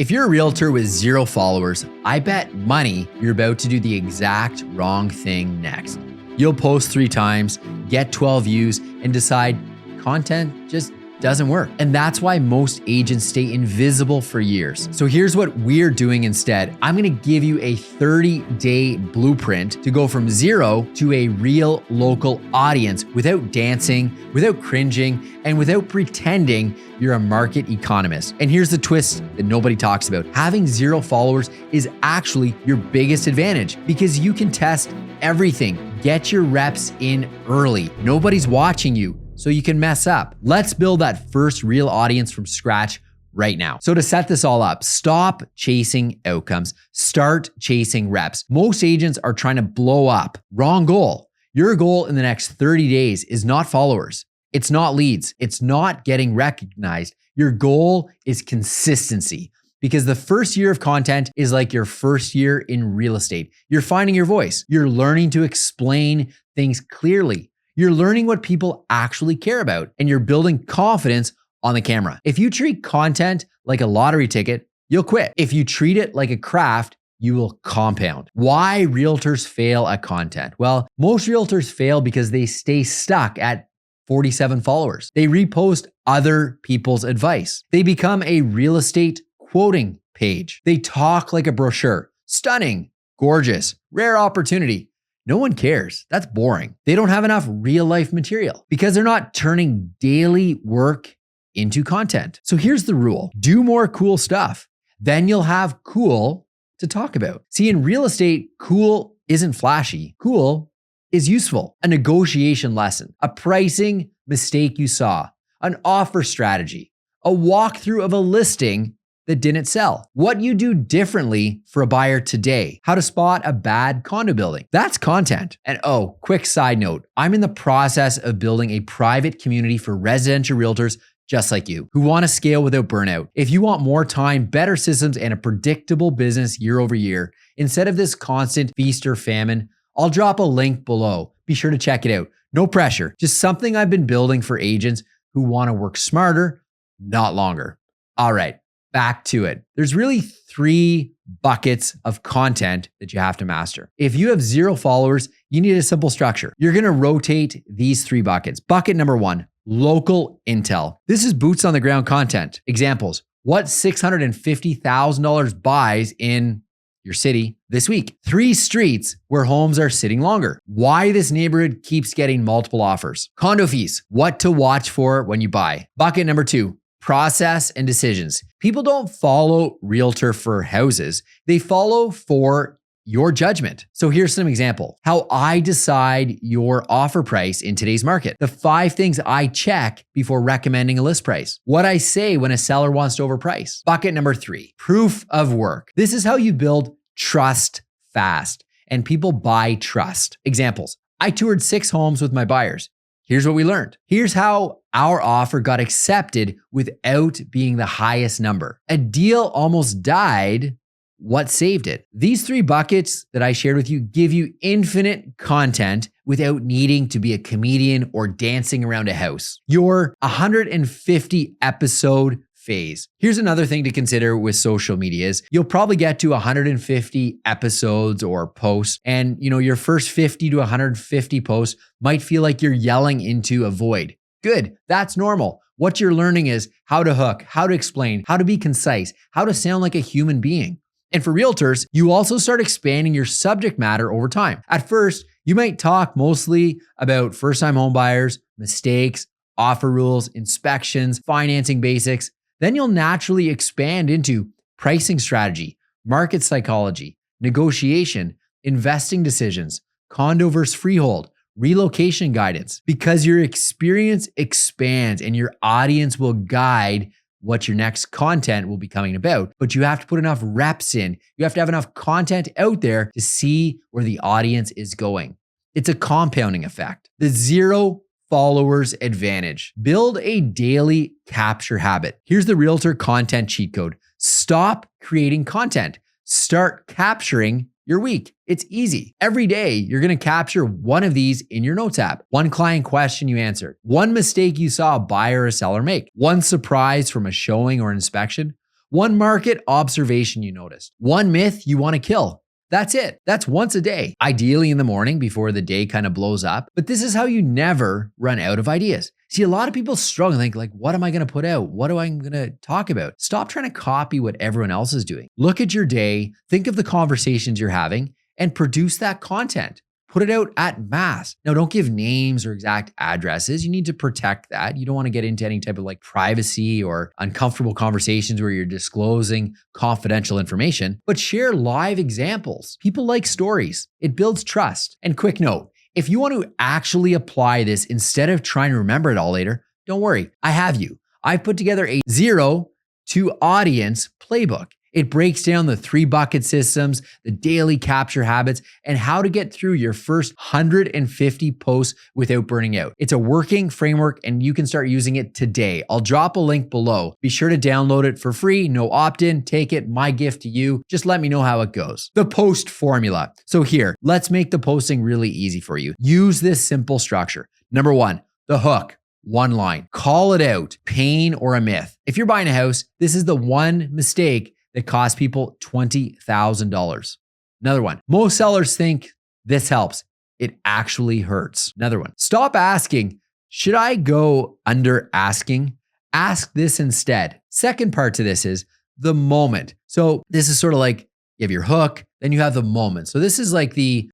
If you're a realtor with 0 followers, I bet money you're about to do the exact wrong thing next. You'll post 3 times, get 12 views, and decide content just doesn't work. And that's why most agents stay invisible for years. So here's what we're doing instead. I'm gonna give you a 30-day blueprint to go from 0 to a real local audience without dancing, without cringing, and without pretending you're a market economist. And here's the twist that nobody talks about. Having 0 followers is actually your biggest advantage because you can test everything. Get your reps in early. Nobody's watching you, so you can mess up. Let's build that first real audience from scratch right now. So to set this all up, stop chasing outcomes, start chasing reps. Most agents are trying to blow up. Wrong goal. Your goal in the next 30 days is not followers. It's not leads. It's not getting recognized. Your goal is consistency because the first year of content is like your first year in real estate. You're finding your voice. You're learning to explain things clearly. You're learning what people actually care about, and you're building confidence on the camera. If you treat content like a lottery ticket, you'll quit. If you treat it like a craft, you will compound. Why realtors fail at content? Well, most realtors fail because they stay stuck at 47 followers. They repost other people's advice. They become a real estate quoting page. They talk like a brochure. Stunning, gorgeous, rare opportunity. No one cares. That's boring. They don't have enough real life material because they're not turning daily work into content. So here's the rule. Do more cool stuff. Then you'll have cool to talk about. See, in real estate, cool isn't flashy. Cool is useful. A negotiation lesson, a pricing mistake you saw, an offer strategy, a walkthrough of a listing that didn't sell, what you do differently for a buyer today, how to spot a bad condo building. That's content. And oh, quick side note, I'm in the process of building a private community for residential realtors just like you who want to scale without burnout. If you want more time, better systems, and a predictable business year over year, instead of this constant feast or famine, I'll drop a link below. Be sure to check it out. No pressure, just something I've been building for agents who want to work smarter, not longer. All right. Back to it. There's really 3 buckets of content that you have to master. If you have 0 followers, you need a simple structure. You're going to rotate these 3 buckets. Bucket number 1, local intel. This is boots on the ground content. Examples. What $650,000 buys in your city this week? 3 streets where homes are sitting longer. Why this neighborhood keeps getting multiple offers. Condo fees. What to watch for when you buy. Bucket number 2. Process and decisions. People don't follow realtor for houses. They follow for your judgment. So here's some example. How I decide your offer price in today's market. The 5 things I check before recommending a list price. What I say when a seller wants to overprice. Bucket number 3, proof of work. This is how you build trust fast and people buy trust. Examples. I toured 6 homes with my buyers. Here's what we learned. Here's how our offer got accepted without being the highest number. A deal almost died. What saved it? These 3 buckets that I shared with you give you infinite content without needing to be a comedian or dancing around a house. Your 150 episode phase. Here's another thing to consider with social media is you'll probably get to 150 episodes or posts and your first 50 to 150 posts might feel like you're yelling into a void. Good, that's normal. What you're learning is how to hook, how to explain, how to be concise, how to sound like a human being. And for realtors, you also start expanding your subject matter over time. At first, you might talk mostly about first-time home buyers, mistakes, offer rules, inspections, financing basics. Then you'll naturally expand into pricing strategy, market psychology, negotiation, investing decisions, condo versus freehold, relocation guidance, because your experience expands and your audience will guide what your next content will be coming about. But you have to put enough reps in. You have to have enough content out there to see where the audience is going. It's a compounding effect. The 0 followers advantage. Build a daily capture habit. Here's the realtor content cheat code. Stop creating content. Start capturing your week. It's easy. Every day, you're going to capture one of these in your notes app. One client question you answered, one mistake you saw a buyer or seller make, one surprise from a showing or inspection, One market observation you noticed. One myth you want to kill. That's it. That's once a day. Ideally in the morning before the day kind of blows up. But this is how you never run out of ideas. See, a lot of people struggle and think like, what am I going to put out? What am I going to talk about? Stop trying to copy what everyone else is doing. Look at your day, think of the conversations you're having, and produce that content. Put it out at mass. Now, don't give names or exact addresses. You need to protect that. You don't want to get into any type of like privacy or uncomfortable conversations where you're disclosing confidential information, but share live examples. People like stories. It builds trust. And quick note, if you want to actually apply this instead of trying to remember it all later, don't worry. I have you. I've put together a 0 to audience playbook. It breaks down the 3 bucket systems, the daily capture habits, and how to get through your first 150 posts without burning out. It's a working framework and you can start using it today. I'll drop a link below. Be sure to download it for free. No opt-in. Take it. My gift to you. Just let me know how it goes. The post formula. So here, let's make the posting really easy for you. Use this simple structure. Number 1, the hook. 1 line. Call it out. Pain or a myth. If you're buying a house, this is the one mistake that cost people $20,000. Another one. Most sellers think this helps. It actually hurts. Another one. Stop asking, should I go under asking? Ask this instead. Second part to this is the moment. So this is sort of like you have your hook, then you have the moment. So this is like the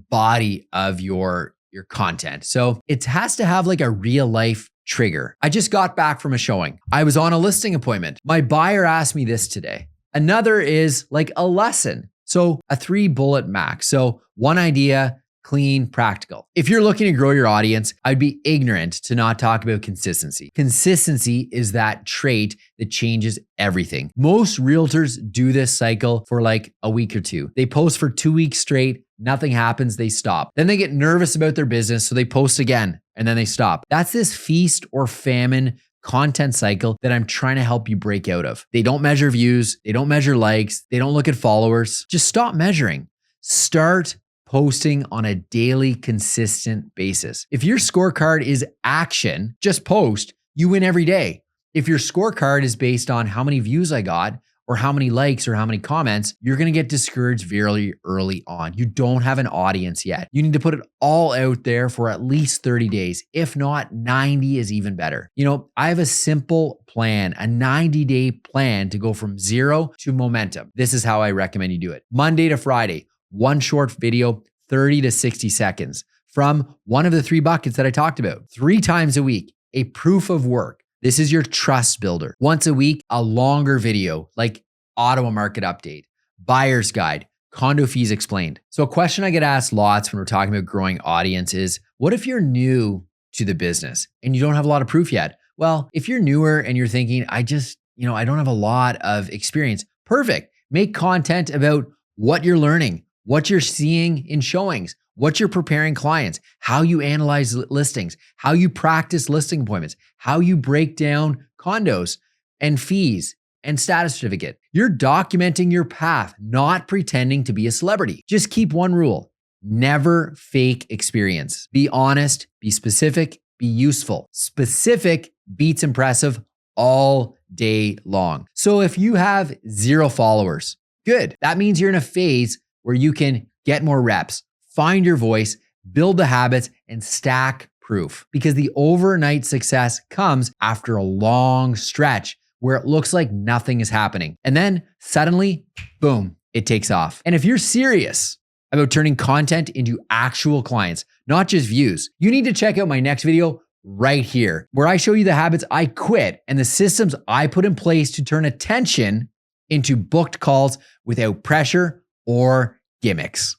body of your content. So it has to have like a real life trigger. I just got back from a showing. I was on a listing appointment. My buyer asked me this today. Another is like a lesson. So a 3 bullet max. So 1 idea, clean, practical. If you're looking to grow your audience, I'd be ignorant to not talk about consistency. Consistency is that trait that changes everything. Most realtors do this cycle for like a week or 2. They post for 2 weeks straight. Nothing happens, they stop. Then they get nervous about their business, so they post again, and then they stop. That's this feast or famine content cycle that I'm trying to help you break out of. They don't measure views, they don't measure likes, they don't look at followers. Just stop measuring. Start posting on a daily, consistent basis. If your scorecard is action, just post, you win every day. If your scorecard is based on how many views I got, or how many likes or how many comments, you're going to get discouraged very early on. You don't have an audience yet. You need to put it all out there for at least 30 days. If not, 90 is even better. You know, I have a simple plan, a 90-day plan to go from 0 to momentum. This is how I recommend you do it. Monday to Friday, 1 short video, 30 to 60 seconds from one of the 3 buckets that I talked about. 3 times a week, a proof of work. This is your trust builder. Once a week, a longer video like Ottawa market update, buyer's guide, condo fees explained. So a question I get asked lots when we're talking about growing audience is, what if you're new to the business and you don't have a lot of proof yet? Well, if you're newer and you're thinking, I don't have a lot of experience, perfect. Make content about what you're learning, what you're seeing in showings, what you're preparing clients, how you analyze listings, how you practice listing appointments, how you break down condos and fees and status certificate. You're documenting your path, not pretending to be a celebrity. Just keep one rule: never fake experience. Be honest, be specific, be useful. Specific beats impressive all day long. So if you have 0 followers, good. That means you're in a phase where you can get more reps, find your voice, build the habits, and stack proof. Because the overnight success comes after a long stretch where it looks like nothing is happening. And then suddenly, boom, it takes off. And if you're serious about turning content into actual clients, not just views, you need to check out my next video right here, where I show you the habits I quit and the systems I put in place to turn attention into booked calls without pressure or gimmicks.